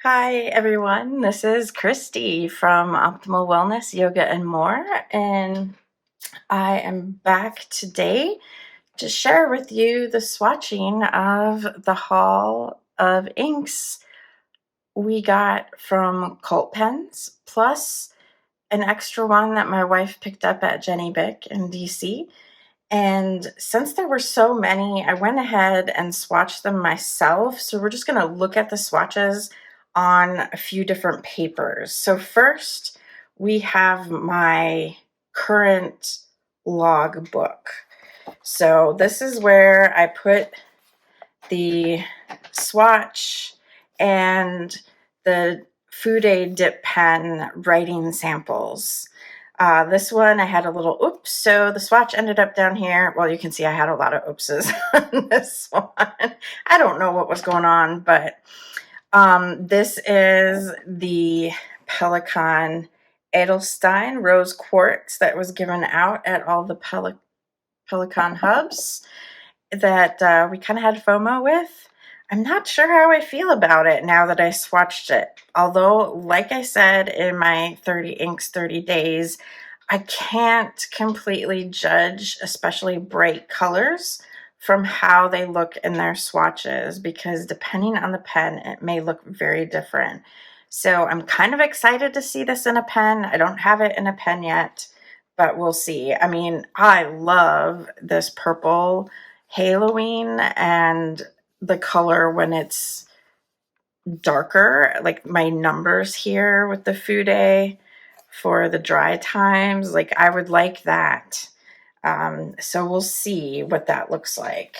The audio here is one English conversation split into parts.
Hi everyone, this is Christy from Optimal Wellness, Yoga and More, and I am back today to share with you the swatching of the haul of inks we got from Cult Pens, plus an extra one that my wife picked up at Jenny Bick in DC. And since there were so many, I went ahead and swatched them myself. So we're just going to look at the swatches on a few different papers. So first, we have my current log book. So this is where I put the swatch and the Food Aid dip pen writing samples. This one I had a little oops, so the swatch ended up down here. Well, you can see I had a lot of oopses on this one. I don't know what was going on, but this is the Pelikan Edelstein Rose Quartz that was given out at all the Pelikan hubs that we kind of had FOMO with. I'm not sure how I feel about it now that I swatched it. Although, like I said in my 30 inks, 30 days, I can't completely judge, especially bright colors, from how they look in their swatches, because depending on the pen, it may look very different. So I'm kind of excited to see this in a pen. I don't have it in a pen yet, but we'll see. I mean, I love this purple haloing and the color when it's darker, like my numbers here with the Food Day for the dry times, like I would like that. So we'll see what that looks like.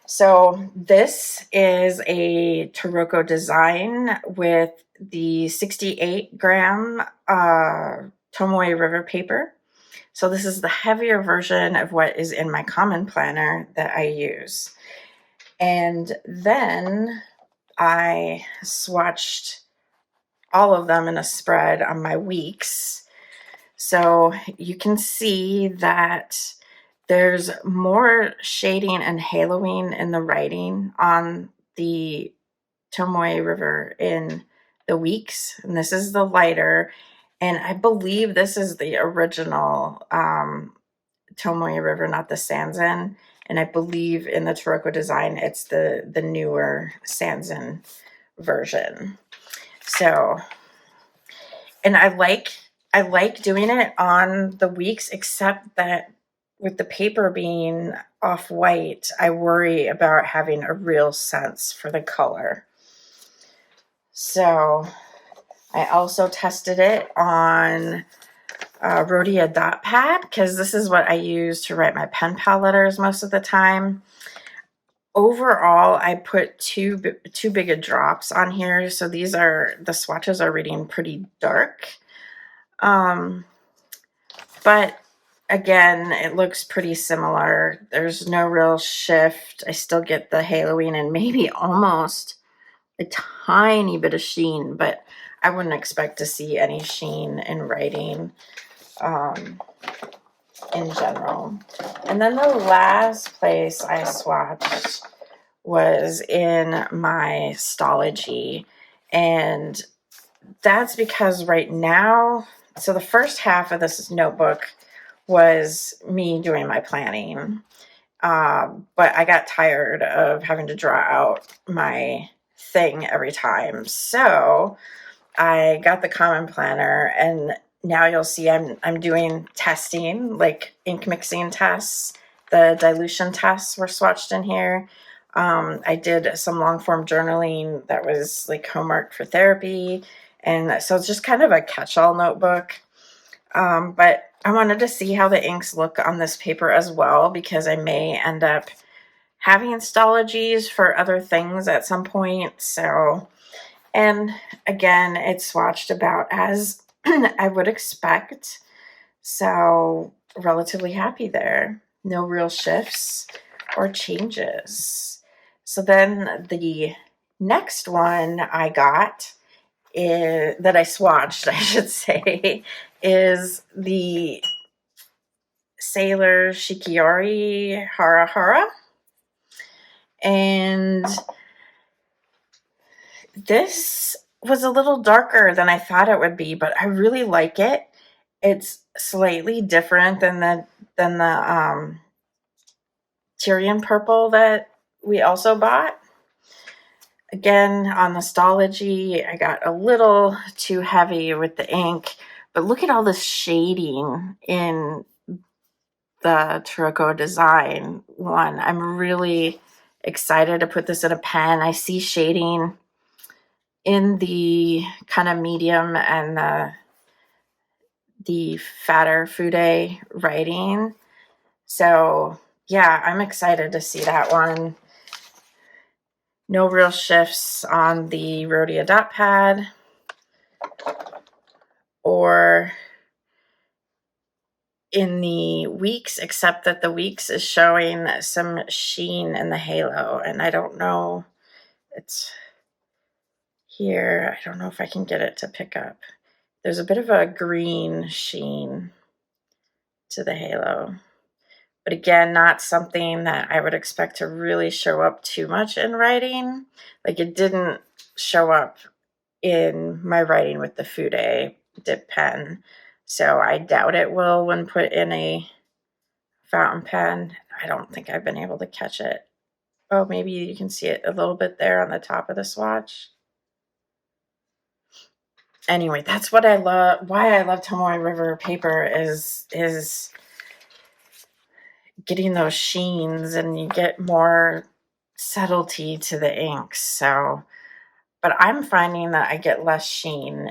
So this is a Taroko design with the 68 gram Tomoe River Paper. So this is the heavier version of what is in my common planner that I use. And then I swatched all of them in a spread on my weeks. So you can see that there's more shading and haloing in the writing on the Tomoe River in the weeks. And this is the lighter. And I believe this is the original Tomoe River, not the Sanzen. And I believe in the Taroko design, it's the newer Sanzen version. So, and I like doing it on the weeks, except that with the paper being off-white, I worry about having a real sense for the color. So I also tested it on Rhodia Dot Pad, because this is what I use to write my pen pal letters most of the time. Overall, I put too big of drops on here, so the swatches are reading pretty dark. But again, it looks pretty similar. There's no real shift. I still get the haloing and maybe almost a tiny bit of sheen, but I wouldn't expect to see any sheen in writing in general. And then the last place I swatched was in my Stalogy, and that's because right now, so the first half of this notebook was me doing my planning, but I got tired of having to draw out my thing every time, so I got the common planner, and now you'll see I'm doing testing, like ink mixing tests. The dilution tests were swatched in here. I did some long form journaling that was like homework for therapy. And so it's just kind of a catch-all notebook. But I wanted to see how the inks look on this paper as well, because I may end up having Stalogies for other things at some point. So, and again, it's swatched about as I would expect. So relatively happy there. No real shifts or changes. So then the next one I got that I swatched, I should say, is the Sailor Shikiori Harahara. And this was a little darker than I thought it would be, but I really like it. It's slightly different than the Tyrian purple that we also bought. Again, on the Stalogy, I got a little too heavy with the ink, but look at all this shading in the Taroko design one. I'm really excited to put this in a pen. I see shading in the kind of medium and the fatter fude writing. So yeah, I'm excited to see that one. No real shifts on the Rhodia Dot Pad or in the Weeks, except that the Weeks is showing some sheen in the halo, and I don't know, it's here. I don't know if I can get it to pick up. There's a bit of a green sheen to the halo, but again, not something that I would expect to really show up too much in writing. Like, it didn't show up in my writing with the Fude dip pen, so I doubt it will when put in a fountain pen. I don't think I've been able to catch it. Oh, maybe you can see it a little bit there on the top of the swatch. Anyway, that's what I love. Why I love Tomoe River Paper is getting those sheens, and you get more subtlety to the inks. So, but I'm finding that I get less sheen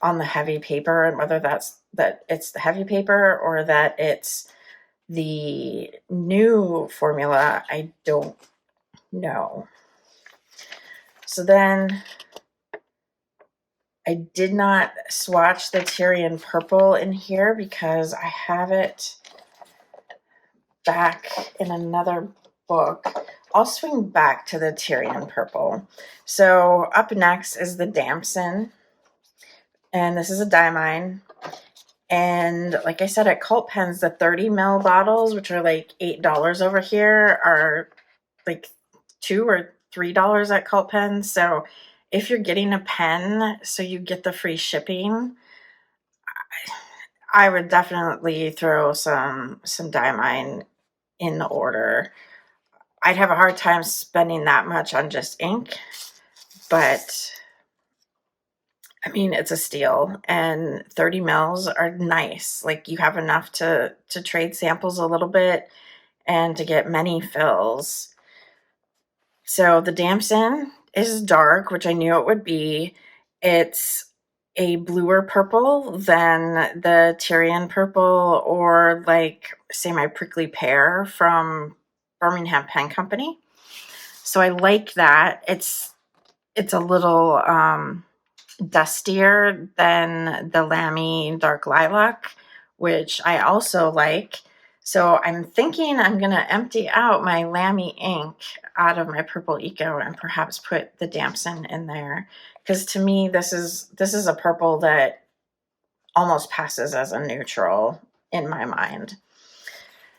on the heavy paper, and whether that it's the heavy paper or that it's the new formula, I don't know. So then I did not swatch the Tyrian purple in here because I have it back in another book. I'll swing back to the Tyrian purple. So up next is the Damson, and this is a Diamine. And like I said, at Cult Pens, the 30 ml bottles, which are like $8 over here, are like $2 or $3 at Cult Pens. So if you're getting a pen so you get the free shipping, I would definitely throw some Diamine in the order. I'd have a hard time spending that much on just ink, but I mean, it's a steal, and 30 mils are nice. Like, you have enough to trade samples a little bit and to get many fills. So the Damson is dark, which I knew it would be. It's a bluer purple than the Tyrian purple, or like, say, my prickly pear from Birmingham Pen Company. So I like that. It's a little dustier than the Lamy Dark Lilac, which I also like. So I'm thinking I'm going to empty out my Lamy ink out of my Purple Eco and perhaps put the Damson in there, because to me this is a purple that almost passes as a neutral in my mind.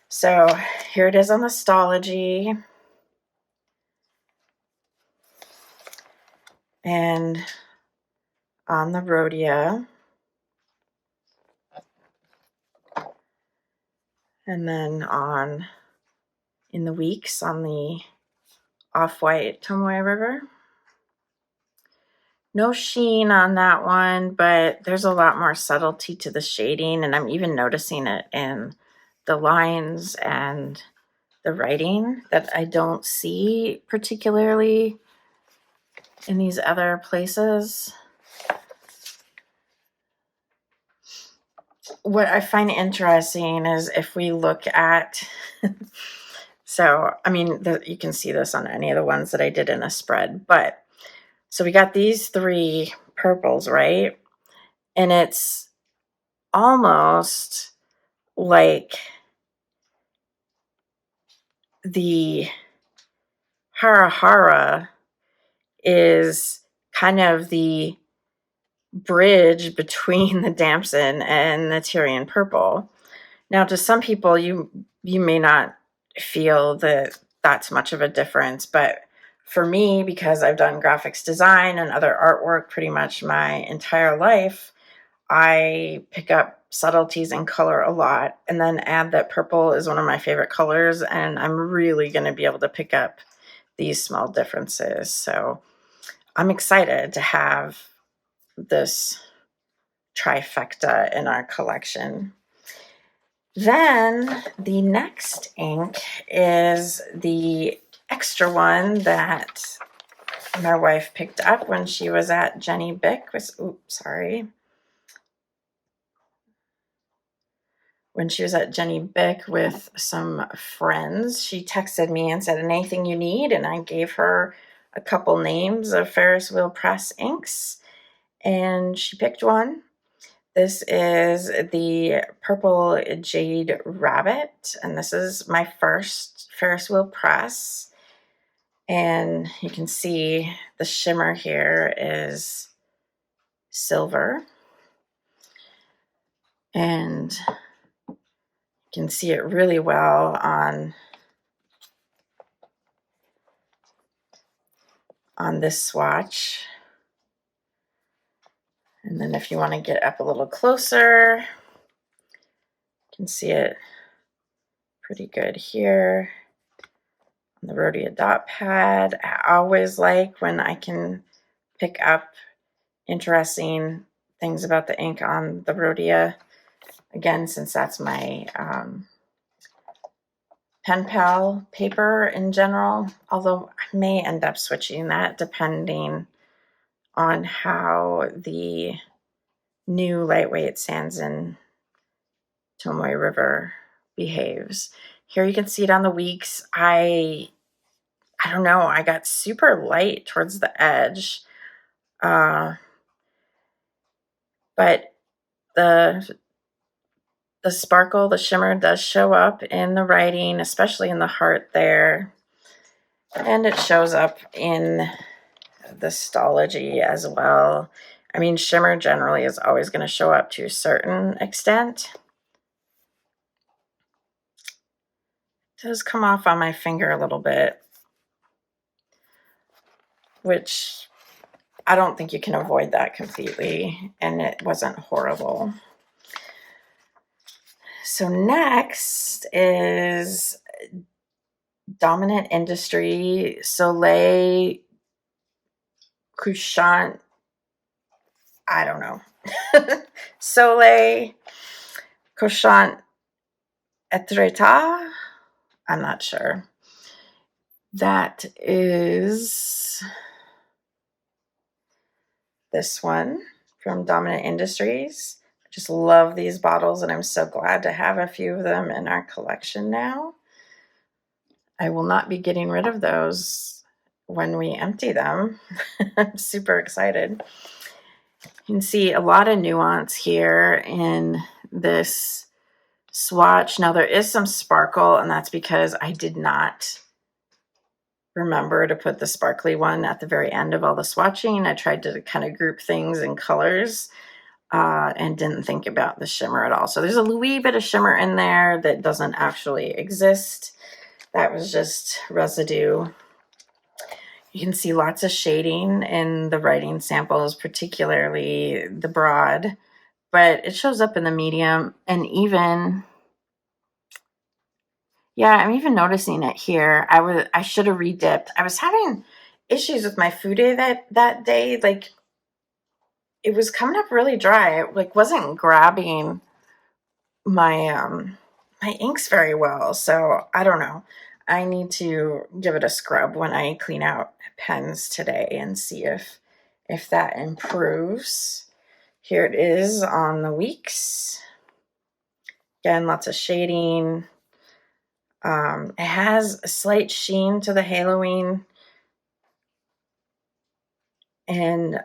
So here it is on the Stalogy, and on the Rhodia, and then in the Weeks on the Off-White Tomoe River. No sheen on that one, but there's a lot more subtlety to the shading, and I'm even noticing it in the lines and the writing that I don't see particularly in these other places. What I find interesting is if we look at, so, I mean, you can see this on any of the ones that I did in a spread, but so we got these three purples, right? And it's almost like the Harahara is kind of the bridge between the Damson and the Tyrian purple. Now, to some people, you may not feel that that's much of a difference, but for me, because I've done graphics design and other artwork pretty much my entire life, I pick up subtleties in color a lot, and then add that purple is one of my favorite colors, and I'm really going to be able to pick up these small differences. So I'm excited to have this trifecta in our collection. Then the next ink is the extra one that my wife picked up when she was at Jenny Bick. When she was at Jenny Bick with some friends, she texted me and said, anything you need? And I gave her a couple names of Ferris Wheel Press inks, and she picked one. This is the purple Jade Rabbit, and this is my first Ferris Wheel Press. And you can see the shimmer here is silver, and you can see it really well on this swatch. And then if you want to get up a little closer, you can see it pretty good here on the Rhodia Dot Pad. I always like when I can pick up interesting things about the ink on the Rhodia. Again, since that's my pen pal paper in general, although I may end up switching that depending on how the new lightweight sands in Tomoe River behaves. Here you can see it on the Weeks. I don't know, I got super light towards the edge, but the sparkle, the shimmer does show up in the writing, especially in the heart there, and it shows up in the Stalogy as well. I mean, shimmer generally is always going to show up to a certain extent. It does come off on my finger a little bit, which I don't think you can avoid that completely, and it wasn't horrible. So next is Dominant Industry Soleil Couchant. I don't know. Soleil Couchant Etretat. I'm not sure. That is this one from Dominant Industries. I just love these bottles, and I'm so glad to have a few of them in our collection now. I will not be getting rid of those when we empty them. I'm super excited. You can see a lot of nuance here in this swatch. Now there is some sparkle, and that's because I did not remember to put the sparkly one at the very end of all the swatching. I tried to kind of group things in colors and didn't think about the shimmer at all. So there's a wee bit of shimmer in there that doesn't actually exist. That was just residue. You can see lots of shading in the writing samples, particularly the broad, but it shows up in the medium, and even, yeah, I'm even noticing it here. I should have redipped. I was having issues with my fude that day. Like, it was coming up really dry. It like wasn't grabbing my my inks very well. So I don't know. I need to give it a scrub when I clean out pens today and see if that improves. Here it is on the Weeks. Again, lots of shading. It has a slight sheen to the haloing, and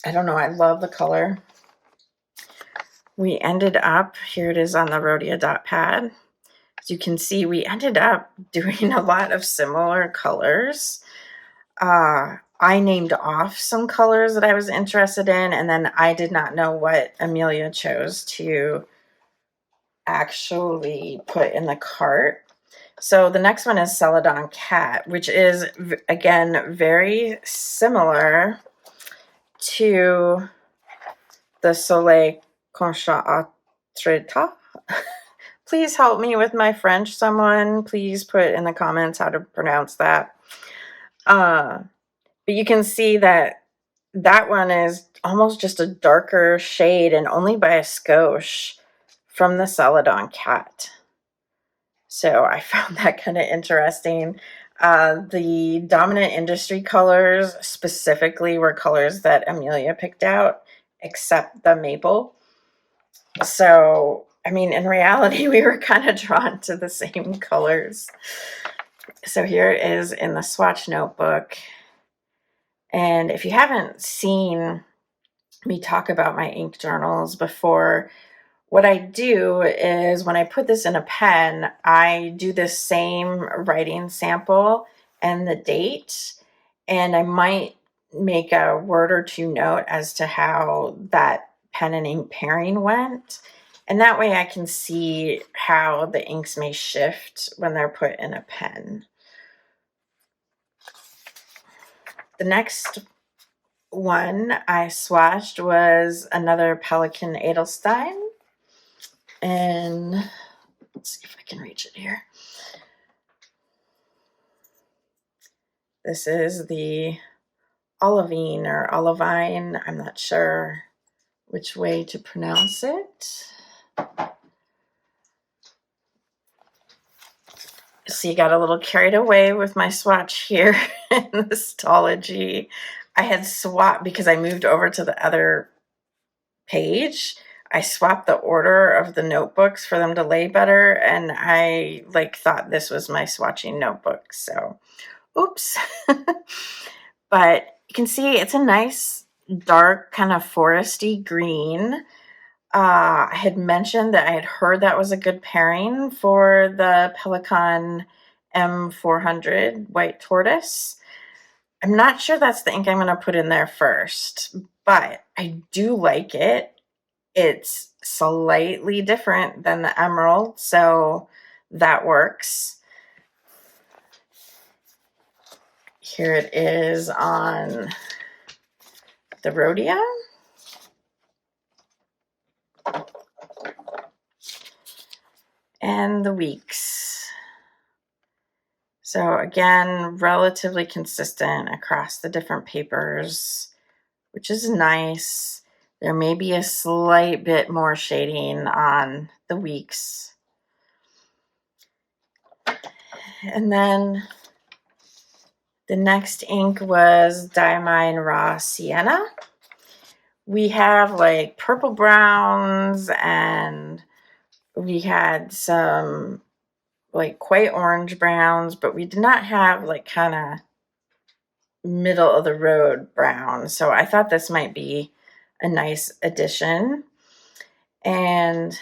I don't know, I love the color. We ended up, here it is on the Rhodia Dot Pad. As you can see, we ended up doing a lot of similar colors. I named off some colors that I was interested in, and then I did not know what Amelia chose to actually put in the cart. So the next one is Celedon Cat, which is, again, very similar to the Soleil Couchant Etretat. Please help me with my French, someone. Please put in the comments how to pronounce that. But you can see that that one is almost just a darker shade and only by a skosh from the Celedon Cat. So I found that kind of interesting. The dominant industry colors specifically were colors that Amelia picked out, except the maple. So, I mean, in reality, we were kind of drawn to the same colors. So here it is in the swatch notebook. And if you haven't seen me talk about my ink journals before, what I do is when I put this in a pen, I do the same writing sample and the date, and I might make a word or two note as to how that pen and ink pairing went. And that way I can see how the inks may shift when they're put in a pen. The next one I swatched was another Pelikan Edelstein. And let's see if I can reach it here. This is the Olivine or Olivine. I'm not sure which way to pronounce it. So you got a little carried away with my swatch here in the Stalogy. I had swapped because I moved over to the other page. I swapped the order of the notebooks for them to lay better, and I thought this was my swatching notebook. So, oops. But you can see it's a nice dark kind of foresty green. I had mentioned that I had heard that was a good pairing for the Pelikan M400 White Tortoise. I'm not sure that's the ink I'm going to put in there first, but I do like it. It's slightly different than the Emerald, so that works. Here it is on the Rhodia. And the Weeks. So again, relatively consistent across the different papers, which is nice. There may be a slight bit more shading on the Weeks. And then the next ink was Diamine Raw Sienna. We have purple browns, and we had some quite orange browns, but we did not have kind of middle of the road brown. So I thought this might be a nice addition. And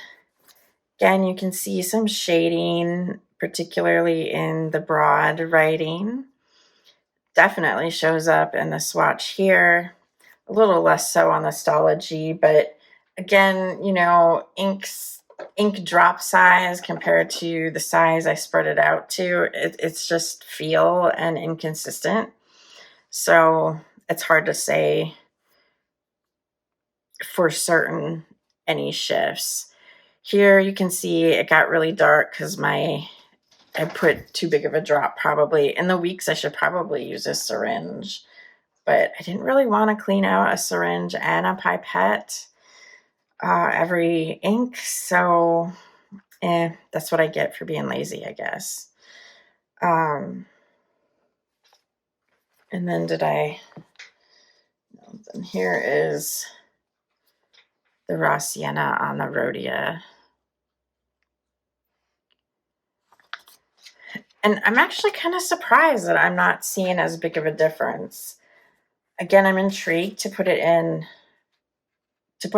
again, you can see some shading, particularly in the broad writing. Definitely shows up in the swatch here. A little less so on the Stalogy, but again, ink drop size compared to the size I spread it out to, it's just feel and inconsistent. So it's hard to say for certain any shifts. Here you can see it got really dark because I put too big of a drop probably. In the Weeks, I should probably use a syringe, but I didn't really want to clean out a syringe and a pipette every ink. So that's what I get for being lazy, I guess. And then then here is the Raw Sienna on the Rhodia. And I'm actually kind of surprised that I'm not seeing as big of a difference. Again, I'm intrigued to put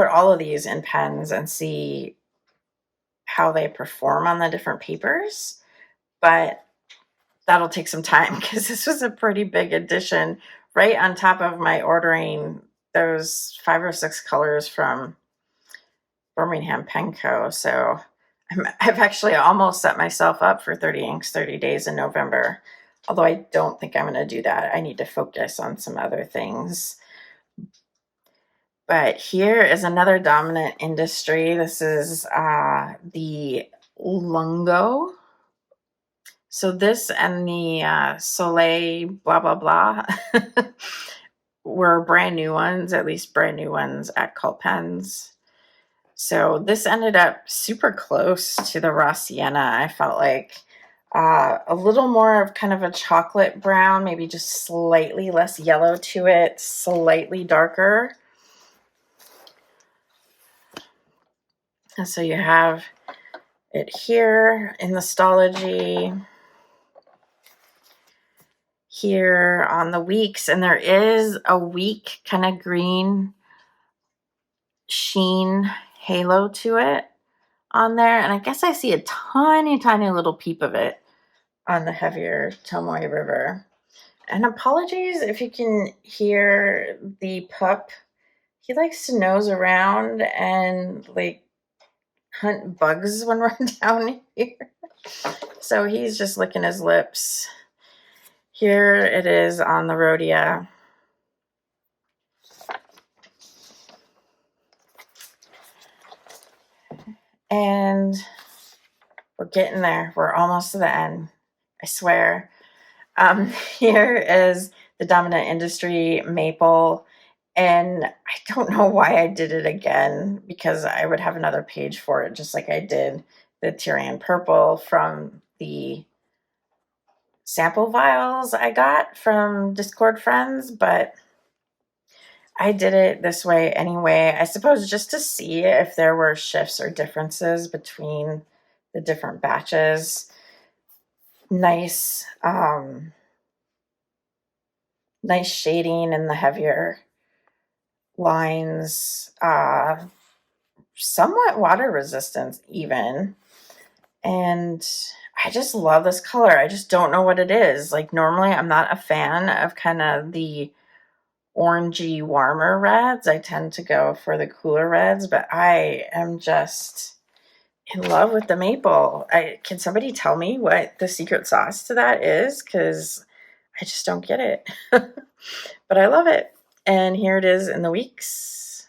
all of these in pens and see how they perform on the different papers. But that'll take some time because this was a pretty big addition right on top of my ordering those 5 or 6 colors from Birmingham Pen Co. So I've actually almost set myself up for 30 inks, 30 days in November. Although I don't think I'm going to do that. I need to focus on some other things. But here is another dominant industry. This is the Lungo. So this and the Soleil blah, blah, blah were brand new ones, at least brand new ones at Cult Pens. So this ended up super close to the raw sienna. I felt like a little more of kind of a chocolate brown, maybe just slightly less yellow to it, slightly darker. And so you have it here in the Stalogy, here on the Weeks, and there is a weak kind of green sheen halo to it on there. And I guess I see a tiny, tiny little peep of it on the heavier Tomoe River. And apologies if you can hear the pup. He likes to nose around and like hunt bugs when we're down here. So he's just licking his lips. Here it is on the Rhodia. And we're getting there. We're almost to the end. I swear. Here is the dominant industry maple. And I don't know why I did it again, because I would have another page for it, just like I did the Tyrian purple from the sample vials I got from Discord friends, but I did it this way anyway. I suppose just to see if there were shifts or differences between the different batches. Nice, nice shading in the heavier lines, somewhat water resistant even. And I just love this color. I just don't know what it is. Like normally I'm not a fan of kind of the orangey warmer reds. I tend to go for the cooler reds, but I am just in love with the maple. Can somebody tell me what the secret sauce to that is? Because I just don't get it. But I love it. And here it is in the Weeks.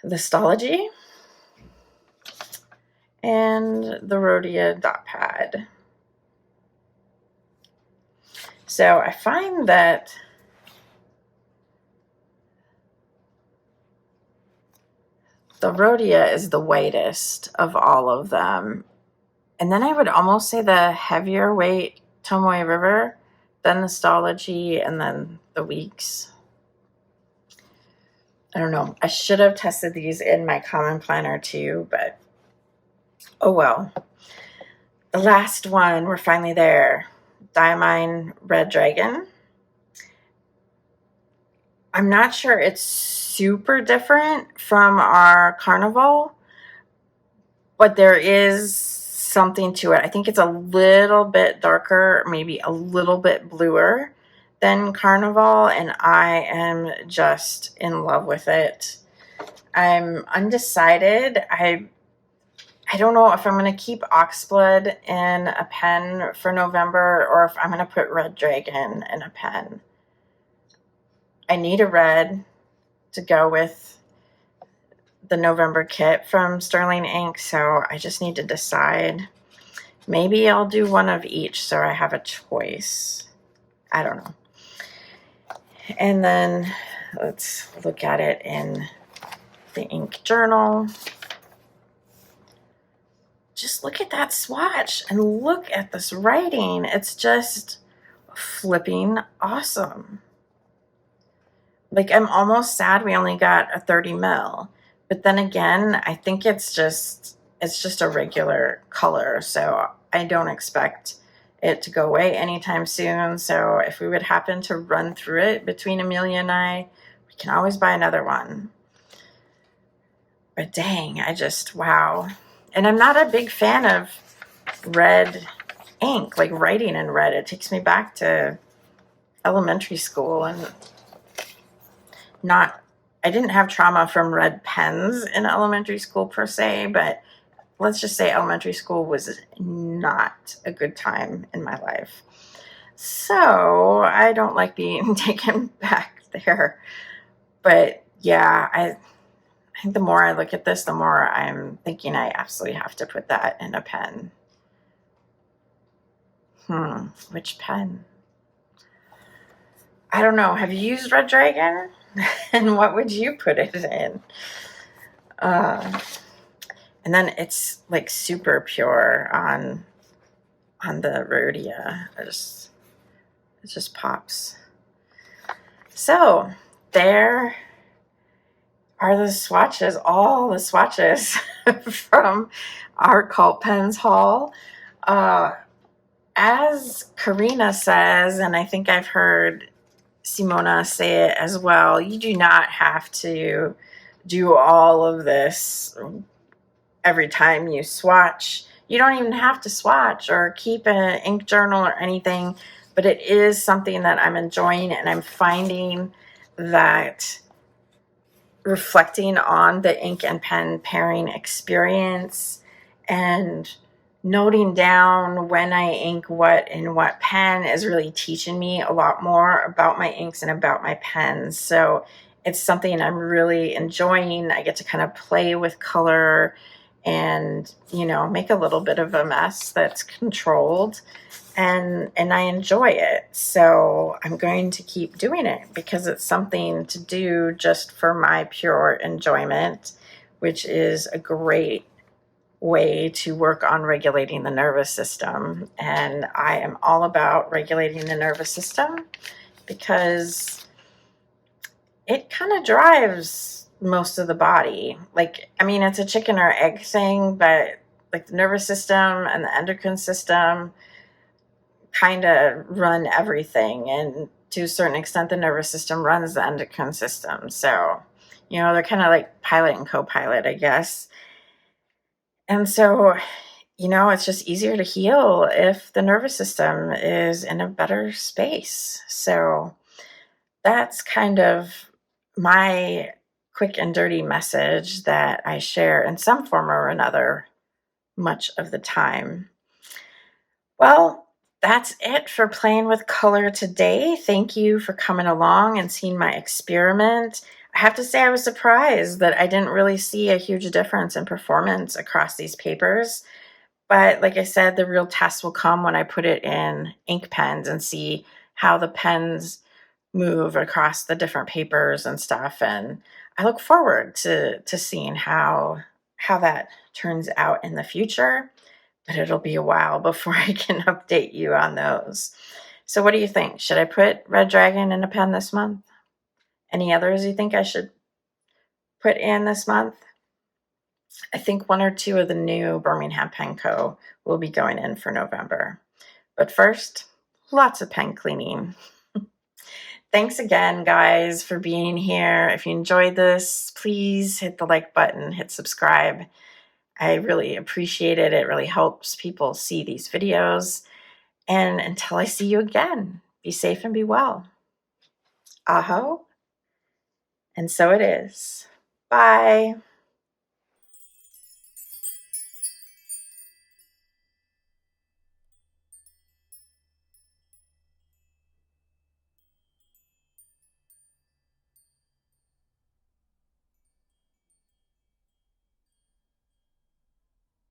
The Stalogy. And the Rhodia Dot Pad. So I find that the Rhodia is the whitest of all of them. And then I would almost say the heavier weight Tomoe River, then the Stalogy, and then the Weeks. I don't know. I should have tested these in my common planner too, but oh well. The last one, we're finally there. Diamine Red Dragon. I'm not sure it's super different from our Carnival, but there is something to it. I think it's a little bit darker, maybe a little bit bluer than Carnival, and I am just in love with it. I'm undecided. I don't know if I'm going to keep Oxblood in a pen for November or if I'm going to put Red Dragon in a pen. I need a red to go with the November kit from Sterling Ink, so I just need to decide. Maybe I'll do one of each so I have a choice. I don't know. And then let's look at it in the ink journal. Just look at that swatch and look at this writing. It's just flipping awesome. Like, I'm almost sad we only got a 30 mil. But then again, I think it's just a regular color. So I don't expect it to go away anytime soon. So if we would happen to run through it between Amelia and I, we can always buy another one. But dang, wow. And I'm not a big fan of red ink, like writing in red. It takes me back to elementary school, and I didn't have trauma from red pens in elementary school per se, but let's just say elementary school was not a good time in my life. So I don't like being taken back there. But yeah, I think the more I look at this, the more I'm thinking I absolutely have to put that in a pen. Which pen? I don't know. Have you used Red Dragon? And what would you put it in? And then it's like super pure on the Rhodia. It just pops. So there are the swatches, all the swatches from our Cult Pens haul. As Karina says, and I think I've heard Simona say it as well, you do not have to do all of this every time you swatch. You don't even have to swatch or keep an ink journal or anything, but it is something that I'm enjoying, and I'm finding that reflecting on the ink and pen pairing experience and noting down when I ink what in what pen is really teaching me a lot more about my inks and about my pens. So it's something I'm really enjoying. I get to kind of play with color and, you know, make a little bit of a mess that's controlled, and I enjoy it. So I'm going to keep doing it because it's something to do just for my pure enjoyment, which is a great way to work on regulating the nervous system. And I am all about regulating the nervous system because it kind of drives most of the body. Like, I mean, it's a chicken or egg thing, but like the nervous system and the endocrine system kind of run everything. And to a certain extent, the nervous system runs the endocrine system. So, you know, they're kind of like pilot and co-pilot, I guess. And so, you know, it's just easier to heal if the nervous system is in a better space. So that's kind of my quick and dirty message that I share in some form or another much of the time. Well, that's it for playing with color today. Thank you for coming along and seeing my experiment. I have to say I was surprised that I didn't really see a huge difference in performance across these papers. But like I said, the real test will come when I put it in ink pens and see how the pens move across the different papers and stuff. And I look forward to seeing how that turns out in the future. But it'll be a while before I can update you on those. So what do you think? Should I put Red Dragon in a pen this month? Any others you think I should put in this month? I think one or two of the new Birmingham Pen Co. will be going in for November. But first, lots of pen cleaning. Thanks again, guys, for being here. If you enjoyed this, please hit the like button, hit subscribe. I really appreciate it. It really helps people see these videos. And until I see you again, be safe and be well. Aho. And so it is. Bye.